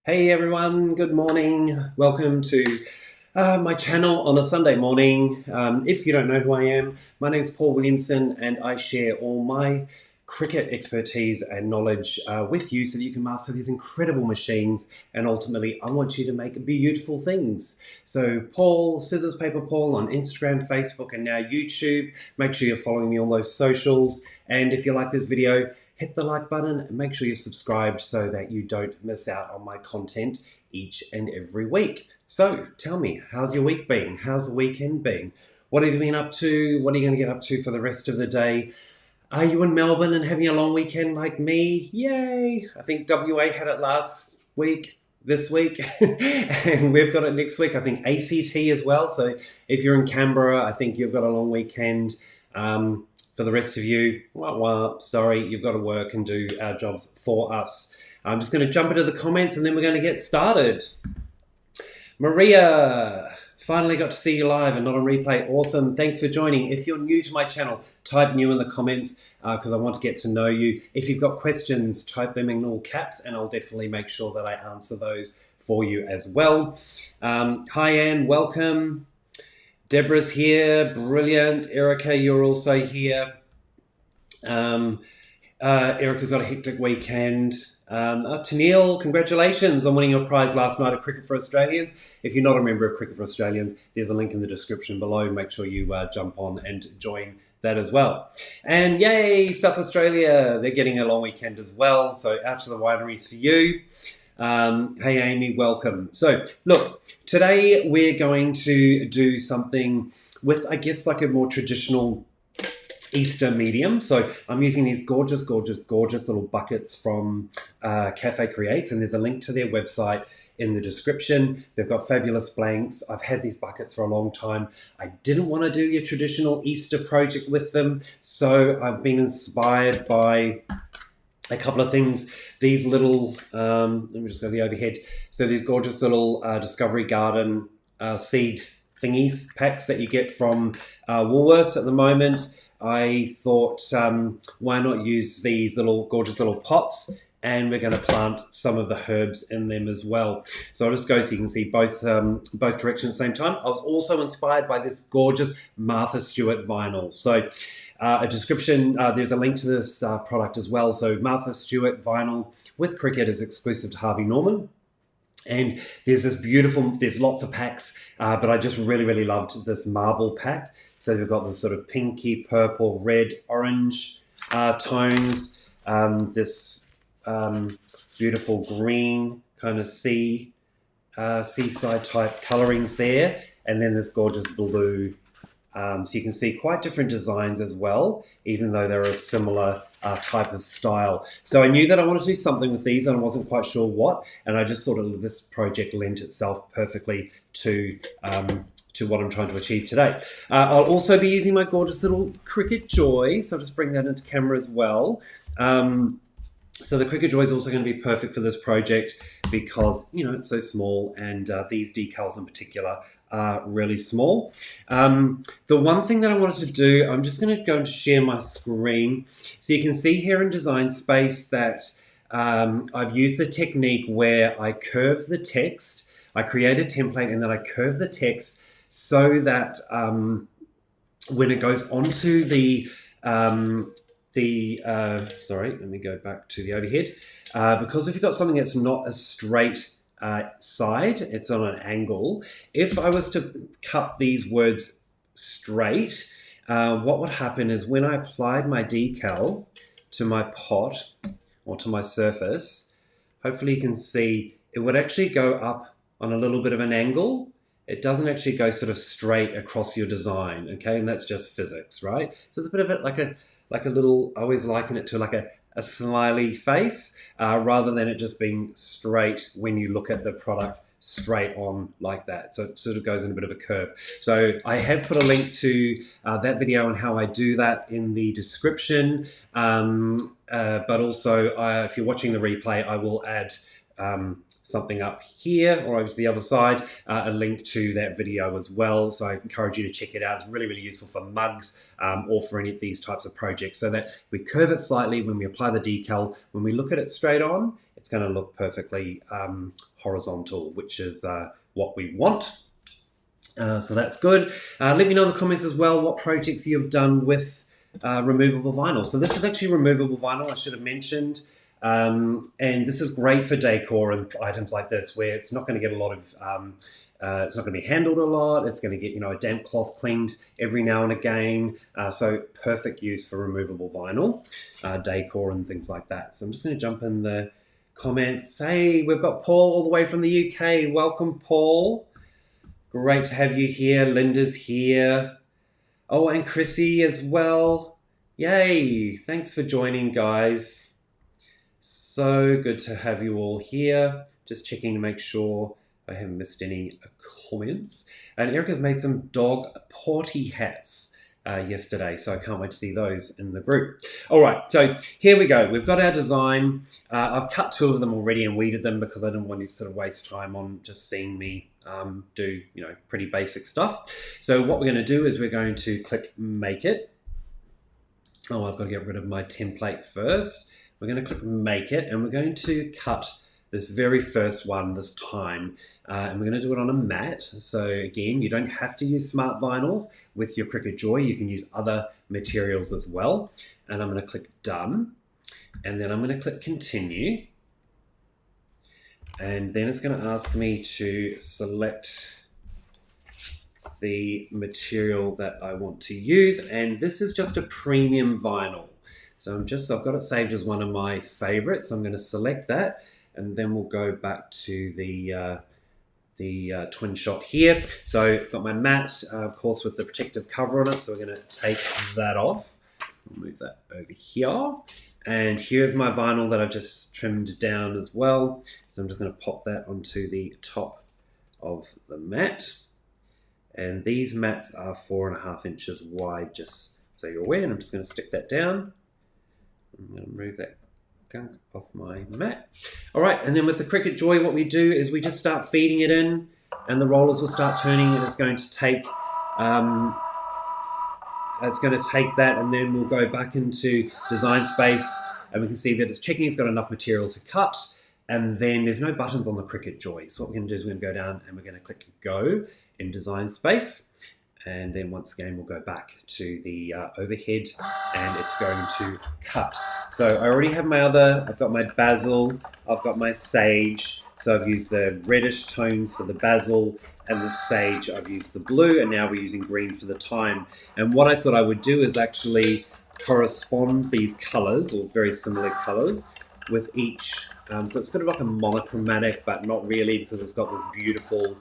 Hey everyone, good morning. Welcome to my channel on a Sunday morning. If you don't know who I am, my name's Paul Williamson and I share all my Cricut expertise and knowledge with you so that you can master these incredible machines, and ultimately I want you to make beautiful things. So Paul, Scissors Paper Paul on Instagram, Facebook and now YouTube. Make sure you're following me on those socials, and if you like this video, hit the like button and make sure you're subscribed so that you don't miss out on my content each and every week. So tell me, how's your week been? How's the weekend been? What have you been up to? What are you going to get up to for the rest of the day? Are you in Melbourne and having a long weekend like me? Yay! I think WA had it last week, this week, and we've got it next week. I think ACT as well. So if you're in Canberra, I think you've got a long weekend. For the rest of you, sorry, you've got to work and do our jobs for us. I'm just going to jump into the comments and then we're going to get started. Maria, finally got to see you live and not on replay. Awesome. Thanks for joining. If you're new to my channel, type new in the comments because I want to get to know you. If you've got questions, type them in all caps and I'll definitely make sure that I answer those for you as well. Hi, Anne. Welcome. Deborah's here, brilliant. Erica, you're also here. Erica's got a hectic weekend. Tennille, congratulations on winning your prize last night at Cricket for Australians. If you're not a member of Cricket for Australians, there's a link in the description below. Make sure you jump on and join that as well. And yay, South Australia, they're getting a long weekend as well. So out to the wineries for you. Hey Amy, welcome. So look, today we're going to do something with, I guess, like a more traditional Easter medium. So I'm using these gorgeous little buckets from Cafe Creates, and there's a link to their website in the description. They've got fabulous blanks. I've had these buckets for a long time. I didn't want to do your traditional Easter project with them, so I've been inspired by a couple of things. These little, let me just go to the overhead. So these gorgeous little Discovery Garden seed thingies, packs that you get from Woolworths at the moment. I thought, why not use these little gorgeous little pots, and we're going to plant some of the herbs in them as well. So I'll just go so you can see both directions at the same time. I was also inspired by this gorgeous Martha Stewart vinyl. So a description, there's a link to this product as well. So Martha Stewart vinyl with Cricut is exclusive to Harvey Norman. And there's this beautiful, there's lots of packs, but I just really loved this marble pack. So we've got this sort of pinky, purple, red, orange tones, this beautiful green kind of seaside type colorings there, and then this gorgeous blue. So you can see quite different designs as well, even though they're a similar type of style. So I knew that I wanted to do something with these and I wasn't quite sure what, and I just thought this project lent itself perfectly to what I'm trying to achieve today. I'll also be using my gorgeous little Cricut Joy, so I'll just bring that into camera as well. So the Cricut Joy is also going to be perfect for this project because, you know, it's so small, and these decals in particular are really small. The one thing that I wanted to do, I'm just going to go and share my screen. So you can see here in Design Space that I've used the technique where I curve the text. I create a template and then I curve the text so that when it goes onto sorry, let me go back to the overhead. Because if you've got something that's not a straight side, it's on an angle. If I was to cut these words straight, what would happen is when I applied my decal to my pot or to my surface, hopefully you can see it would actually go up on a little bit of an angle. It doesn't actually go sort of straight across your design, okay? And that's just physics, right? So it's a bit of it like a little, I always liken it to like a smiley face rather than it just being straight when you look at the product straight on like that. So it sort of goes in a bit of a curve. So I have put a link to that video on how I do that in the description. But also if you're watching the replay, I will add something up here or over to the other side, a link to that video as well. So I encourage you to check it out. It's really useful for mugs or for any of these types of projects, so that we curve it slightly when we apply the decal. When we look at it straight on, it's going to look perfectly horizontal, which is what we want. So that's good. Let me know in the comments as well what projects you've done with removable vinyl. So this is actually removable vinyl, I should have mentioned. And this is great for decor and items like this, where it's not going to get a lot of, it's not going to be handled a lot. It's going to get, a damp cloth cleaned every now and again. So perfect use for removable vinyl, decor and things like that. So I'm just going to jump in the comments. Hey, we've got Paul all the way from the UK. Welcome, Paul. Great to have you here. Linda's here. Oh, and Chrissy as well. Yay. Thanks for joining, guys. So good to have you all here. Just checking to make sure I haven't missed any comments. And Erica's made some dog potty hats yesterday, so I can't wait to see those in the group. All right, so here we go. We've got our design. I've cut 2 of them already and weeded them because I didn't want you to sort of waste time on just seeing me do, pretty basic stuff. So what we're going to do is we're going to click Make It. Oh, I've got to get rid of my template first. We're going to click Make It, and we're going to cut this very first one this time, and we're going to do it on a mat. So again, you don't have to use smart vinyls with your Cricut Joy. You can use other materials as well. And I'm going to click Done, and then I'm going to click Continue. And then it's going to ask me to select the material that I want to use, and this is just a premium vinyl. So I've got it saved as one of my favorites. I'm going to select that, and then we'll go back to the twin shot here. So I've got my mat, of course, with the protective cover on it. So we're going to take that off. I'll move that over here. And here's my vinyl that I've just trimmed down as well. So I'm just going to pop that onto the top of the mat. And these mats are 4.5 inches wide, just so you're aware. And I'm just going to stick that down. I'm going to remove that gunk off my mat. All right, and then with the Cricut Joy, what we do is we just start feeding it in, and the rollers will start turning, and it's going to take that, and then we'll go back into Design Space, and we can see that it's checking it's got enough material to cut, and then there's no buttons on the Cricut Joy. So what we're going to do is we're going to go down and we're going to click Go in Design Space, and then once again we'll go back to the overhead, and it's going to cut. So I already have I've got my basil, I've got my sage, so I've used the reddish tones for the basil, and the sage I've used the blue, and now we're using green for the thyme. And what I thought I would do is actually correspond these colors, or very similar colors, with each. So it's sort of like a monochromatic, but not really, because it's got this beautiful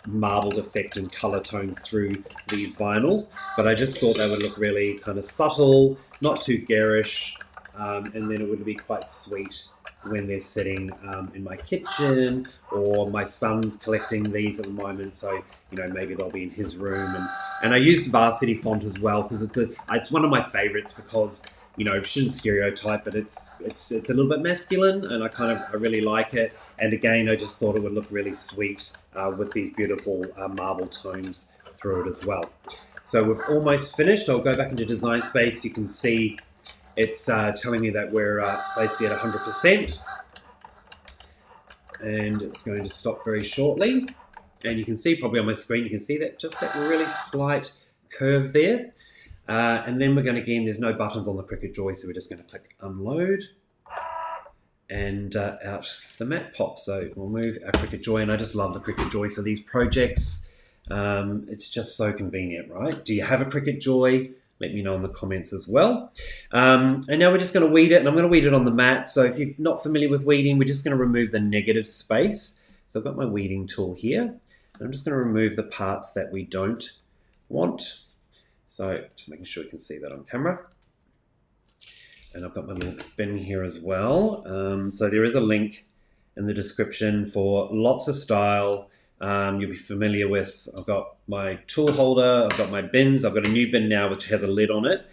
marbled effect and color tones through these vinyls. But I just thought they would look really kind of subtle, not too garish, and then it would be quite sweet when they're sitting in my kitchen, or my son's collecting these at the moment, so maybe they'll be in his room. And I used Varsity font as well, because it's one of my favorites, because shouldn't stereotype, but it's a little bit masculine, and I really like it. And again, I just thought it would look really sweet with these beautiful marble tones through it as well. So we've almost finished. I'll go back into Design Space. You can see it's telling me that we're basically at 100%, and it's going to stop very shortly. And you can see probably on my screen, you can see that just that really slight curve there. And then we're going to, again, there's no buttons on the Cricut Joy, so we're just going to click Unload, and out the mat pops. So we'll move our Cricut Joy, and I just love the Cricut Joy for these projects. It's just so convenient, right? Do you have a Cricut Joy? Let me know in the comments as well. And now we're just going to weed it, and I'm going to weed it on the mat. So if you're not familiar with weeding, we're just going to remove the negative space. So I've got my weeding tool here, and I'm just going to remove the parts that we don't want. So just making sure you can see that on camera. And I've got my little bin here as well. So there is a link in the description for lots of style. You'll be familiar with, I've got my tool holder, I've got my bins, I've got a new bin now which has a lid on it.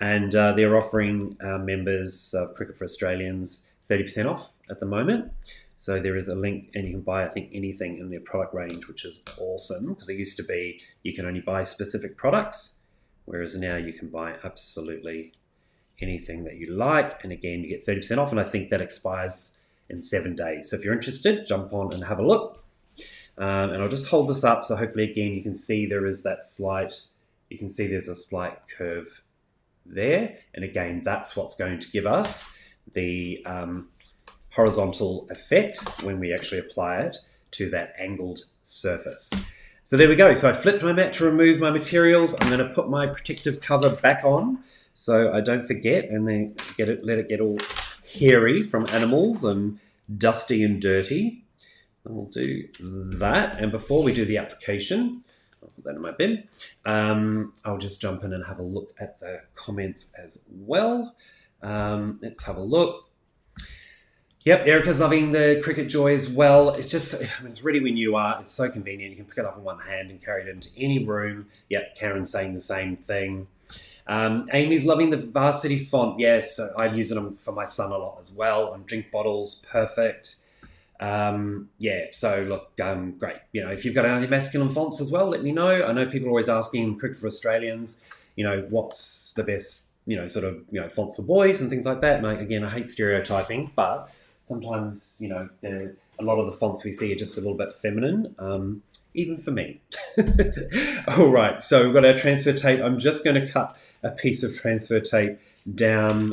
And they're offering members of Cricut for Australians 30% off at the moment. So there is a link, and you can buy, I think, anything in their product range, which is awesome, because it used to be you can only buy specific products, whereas now you can buy absolutely anything that you like. And again, you get 30% off, and I think that expires in 7 days. So if you're interested, jump on and have a look. And I'll just hold this up so hopefully again you can see there is that slight, you can see there's a slight curve there. And again, that's what's going to give us the horizontal effect when we actually apply it to that angled surface. So there we go. So I flipped my mat to remove my materials. I'm going to put my protective cover back on so I don't forget and then let it get all hairy from animals and dusty and dirty. And we'll do that. And before we do the application, I'll put that in my bin. I'll just jump in and have a look at the comments as well. Let's have a look. Yep, Erica's loving the Cricut Joy as well. It's just, I mean, it's ready when you are. It's so convenient. You can pick it up in one hand and carry it into any room. Yep, Karen's saying the same thing. Amy's loving the Varsity font. Yes, I use it for my son a lot as well on drink bottles. Perfect. Yeah, so look, great. You know, if you've got any masculine fonts as well, let me know. I know people are always asking Cricut for Australians, you know, what's the best, you know, sort of, you know, fonts for boys and things like that. And again, I hate stereotyping, but sometimes, you know, a lot of the fonts we see are just a little bit feminine, even for me. All right, so we've got our transfer tape. I'm just going to cut a piece of transfer tape down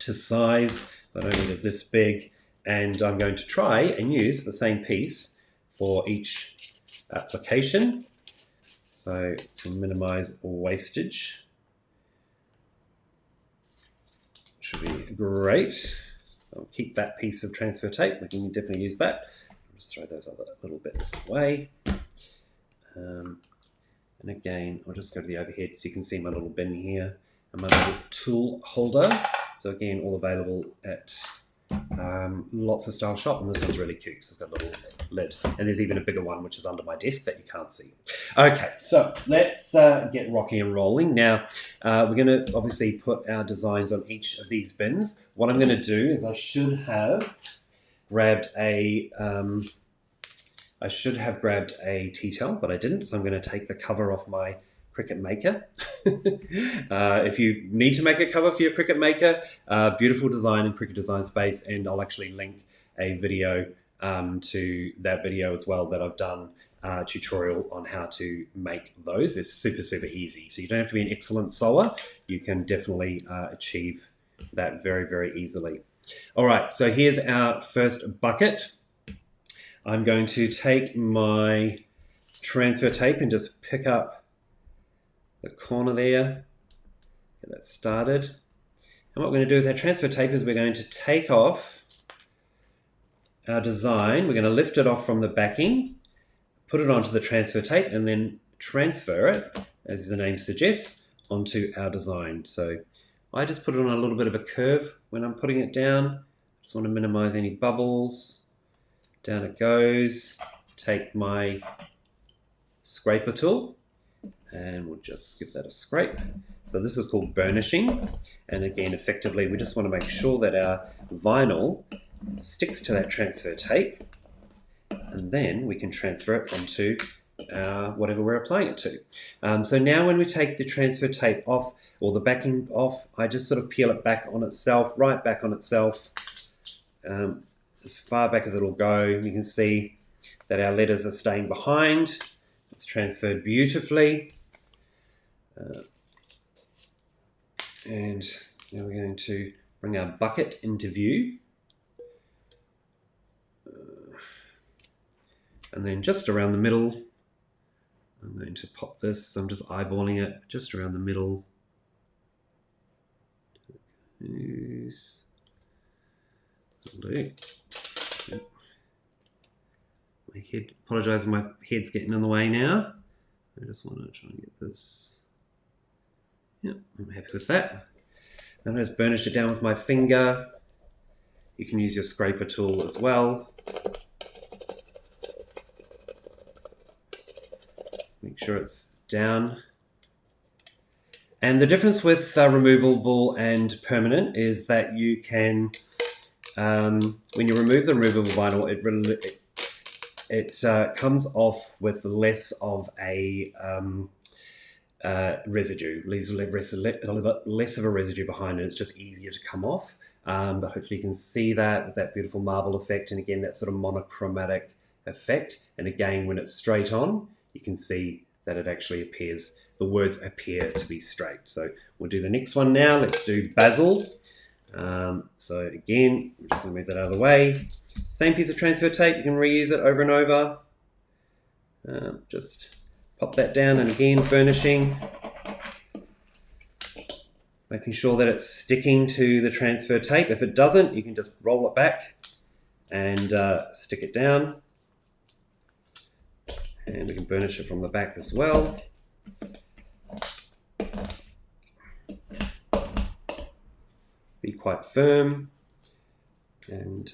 to size. So I don't need it this big. And I'm going to try and use the same piece for each application. So to minimize wastage. Should be great. I'll keep that piece of transfer tape. We can definitely use that. I'll just throw those other little bits away. And again, I'll just go to the overhead so you can see my little bin here and my little tool holder. So again, all available at lots of style shop, and this one's really cute because it's got a little lid, and there's even a bigger one which is under my desk that you can't see. Okay, so let's get rocking and rolling. Now we're going to obviously put our designs on each of these bins. What I'm going to do is I should have grabbed a tea towel, but I didn't, so I'm going to take the cover off my Cricut Maker. If you need to make a cover for your Cricut Maker, beautiful design in Cricut Design Space, and I'll actually link a video to that video as well that I've done a tutorial on how to make those. It's super, super easy. So you don't have to be an excellent sewer. You can definitely achieve that very, very easily. All right, so here's our first bucket. I'm going to take my transfer tape and just pick up the corner there, get that started. And what we're going to do with our transfer tape is we're going to take off our design. We're going to lift it off from the backing, put it onto the transfer tape, and then transfer it, as the name suggests, onto our design. So I just put it on a little bit of a curve when I'm putting it down. Just want to minimize any bubbles. Down it goes. Take my scraper tool, and we'll just give that a scrape. So this is called burnishing. And again, effectively, we just want to make sure that our vinyl sticks to that transfer tape, and then we can transfer it onto whatever we're applying it to. So now when we take the transfer tape off, or the backing off, I just sort of peel it back on itself, right back on itself, as far back as it'll go. You can see that our letters are staying behind. It's transferred beautifully. And now we're going to bring our bucket into view. And then just around the middle, I'm going to pop this. I'm just eyeballing it just around the middle. My head, apologise if my head's getting in the way now. I just want to try and get this. Yep, I'm happy with that. Then I just burnish it down with my finger. You can use your scraper tool as well. Make sure it's down. And the difference with removable and permanent is that you can, when you remove the removable vinyl, it comes off with less of a residue, leaves less of a residue behind, and it's just easier to come off. but hopefully you can see that with that beautiful marble effect, and again that sort of monochromatic effect. And again, when it's straight on, you can see that it actually appears, the words appear to be straight. So we'll do the next one now. Let's do basil. So again, I'm just going to move that out of the way. Same piece of transfer tape, you can reuse it over and over. Just pop that down, and again, burnishing, making sure that it's sticking to the transfer tape. If it doesn't, you can just roll it back and stick it down. And we can burnish it from the back as well. Be quite firm, and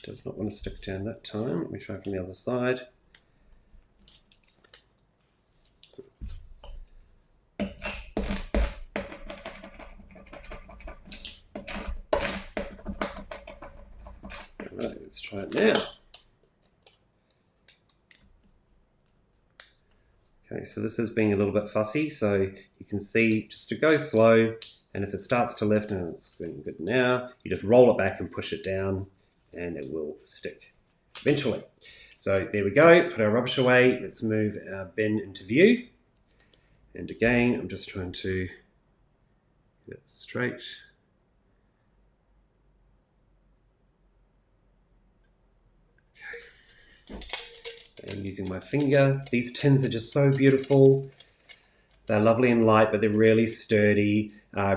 does not want to stick down that time. Let me try from the other side. Alright, let's try it now. Okay, so this is being a little bit fussy, so you can see just to go slow, and if it starts to lift, and it's going good now, you just roll it back and push it down, and it will stick eventually. So there we go, put our rubbish away. Let's move our bin into view. And again, I'm just trying to get it straight. And using my finger. These tins are just so beautiful. They're lovely and light, but they're really sturdy.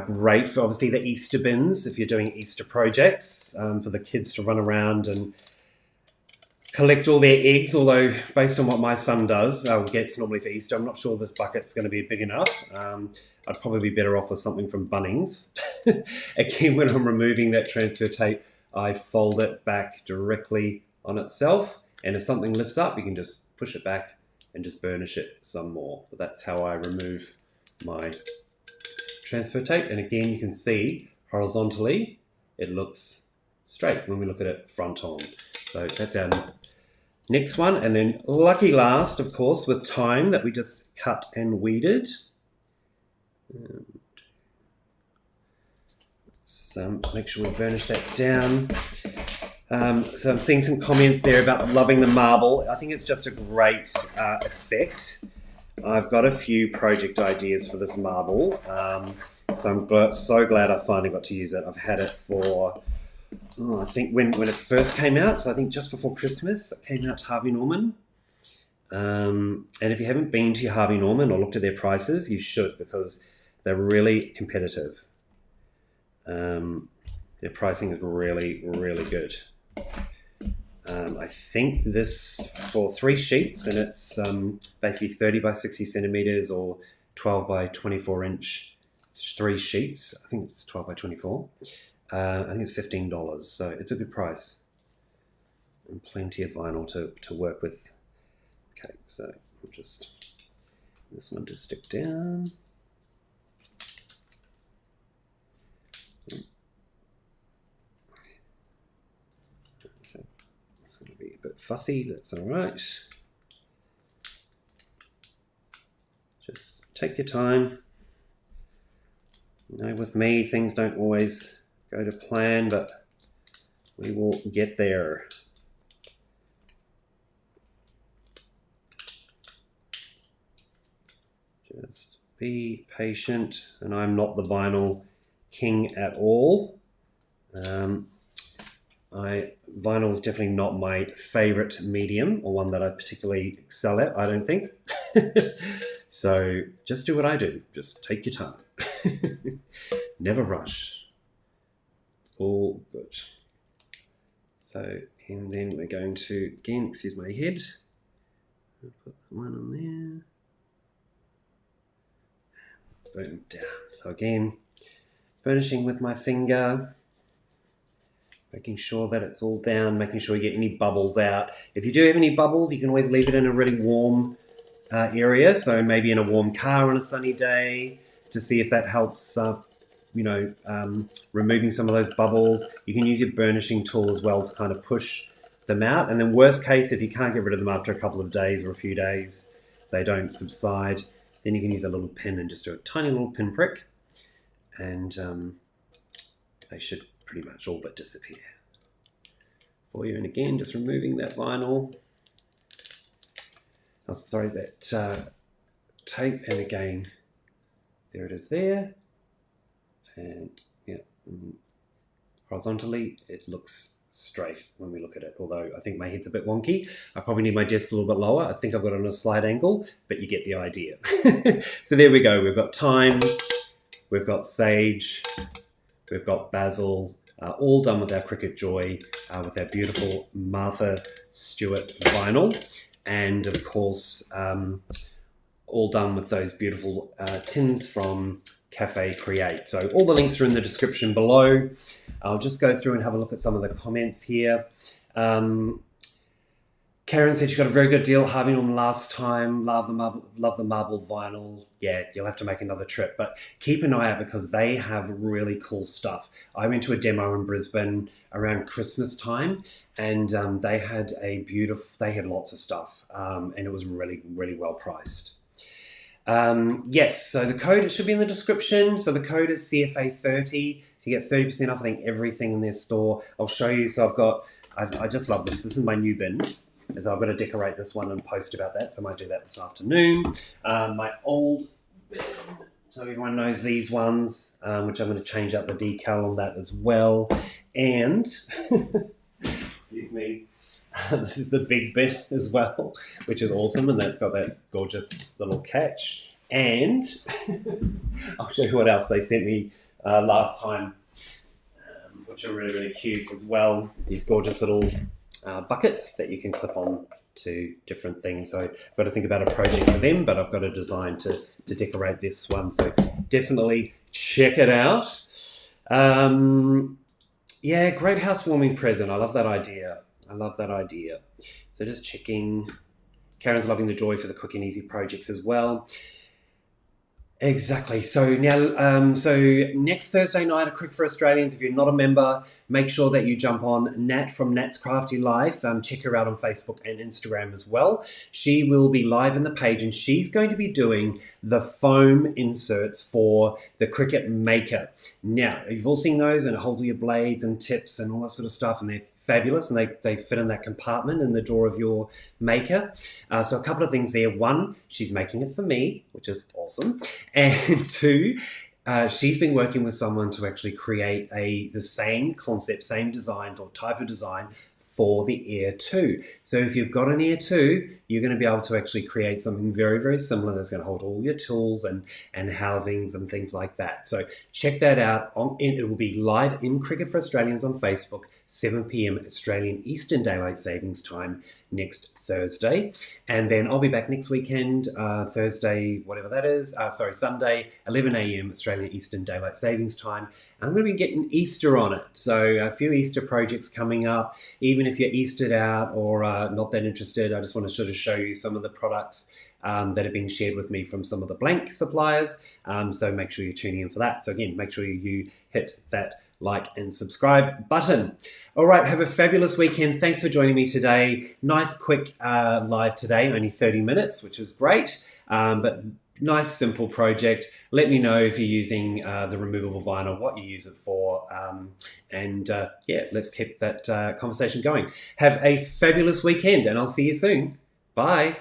Great for obviously the Easter bins if you're doing Easter projects, for the kids to run around and collect all their eggs, although based on what my son does, gets normally for Easter, I'm not sure this bucket's going to be big enough. I'd probably be better off with something from Bunnings. Again, when I'm removing that transfer tape, I fold it back directly on itself. And if something lifts up, you can just push it back and just burnish it some more. But that's how I remove my transfer tape. And again, you can see horizontally, it looks straight when we look at it front on. So that's our next one. And then lucky last, of course, with thyme that we just cut and weeded. So make sure we burnish that down. So I'm seeing some comments there about loving the marble. I think it's just a great effect. I've got a few project ideas for this marble. So I'm so glad I finally got to use it. I've had it for, I think when it first came out, so I think just before Christmas, it came out to Harvey Norman. And if you haven't been to Harvey Norman or looked at their prices, you should, because they're really competitive. Their pricing is really, really good. I think this for 3 sheets, and it's basically 30 by 60 centimeters or 12 by 24 inch, 3 sheets. I think it's 12 by 24. I think it's $15, so it's a good price. And plenty of vinyl to work with. Okay, so we'll just, this one to stick down. It's going to be a bit fussy, that's all right. Just take your time. You know, with me, things don't always go to plan, but we will get there. Just be patient, and I'm not the vinyl king at all. Vinyl is definitely not my favorite medium, or one that I particularly excel at, I don't think. So just do what I do. Just take your time. Never rush. It's all good. So, and then we're going to, again, excuse my head. I'll put that one on there. Boom, down. So again, burnishing with my finger. Making sure that it's all down, making sure you get any bubbles out. If you do have any bubbles, you can always leave it in a really warm area. So maybe in a warm car on a sunny day to see if that helps, removing some of those bubbles. You can use your burnishing tool as well to kind of push them out. And then worst case, if you can't get rid of them after a couple of days or a few days, they don't subside, then you can use a little pin and just do a tiny little pin prick. And they should pretty much all but disappear for you. And again, just removing that vinyl. Oh, sorry, that tape, and again, there it is there. And yeah, horizontally, it looks straight when we look at it, although I think my head's a bit wonky. I probably need my desk a little bit lower. I think I've got it on a slight angle, but you get the idea. So there we go. We've got thyme, we've got sage, we've got basil, all done with our Cricut Joy, with our beautiful Martha Stewart vinyl, and of course, all done with those beautiful tins from Cafe Create. So all the links are in the description below. I'll just go through and have a look at some of the comments here. Karen said she got a very good deal at Harvey Norman last time. Love the marble vinyl. Yeah, you'll have to make another trip, but keep an eye out because they have really cool stuff. I went to a demo in Brisbane around Christmas time, and they had lots of stuff, and it was really, really well priced. Yes, so the code, it should be in the description. So the code is CFA30, so you get 30% off, I think, everything in their store. I'll show you. So I've got, I just love this. This is my new bin, as I've got to decorate this one and post about that. So I might do that this afternoon. My old bin, so everyone knows these ones, which I'm going to change out the decal on that as well. And, excuse me, this is the big bit as well, which is awesome, and that's got that gorgeous little catch. And I'll show you what else they sent me last time, which are really, really cute as well. These gorgeous little buckets that you can clip on to different things. So I've got to think about a project for them, but I've got a design to decorate this one. So definitely check it out. Yeah, great housewarming present. I love that idea. I love that idea. So just checking. Karen's loving the Joy for the quick and easy projects as well. Exactly. So now, so next Thursday night at Cricut for Australians, if you're not a member, make sure that you jump on Nat from Nat's Crafty Life. Check her out on Facebook and Instagram as well. She will be live in the page, and she's going to be doing the foam inserts for the Cricut Maker. Now, you've all seen those, and it holds all your blades and tips and all that sort of stuff, and they're fabulous, and they fit in that compartment in the door of your Maker. So a couple of things there. One, she's making it for me, which is awesome. And two, she's been working with someone to actually create the same concept, same design or type of design for the Air 2. So if you've got an Air 2, you're going to be able to actually create something very, very similar that's going to hold all your tools and housings and things like that. So check that out. It will be live in Cricut for Australians on Facebook, 7 p.m. Australian Eastern Daylight Savings Time next Thursday. And then I'll be back next weekend, Thursday, whatever that is, Sunday, 11 a.m. Australian Eastern Daylight Savings Time. I'm going to be getting Easter on it. So a few Easter projects coming up. Even if you're Eastered out or not that interested, I just want to sort of show you some of the products that are being shared with me from some of the blank suppliers. So make sure you're tuning in for that. So again, make sure you hit that like and subscribe button. All right, have a fabulous weekend. Thanks for joining me today. Nice quick live today, only 30 minutes, which was great, but nice simple project. Let me know if you're using the removable vinyl, what you use it for, yeah, let's keep that conversation going. Have a fabulous weekend, and I'll see you soon. Bye.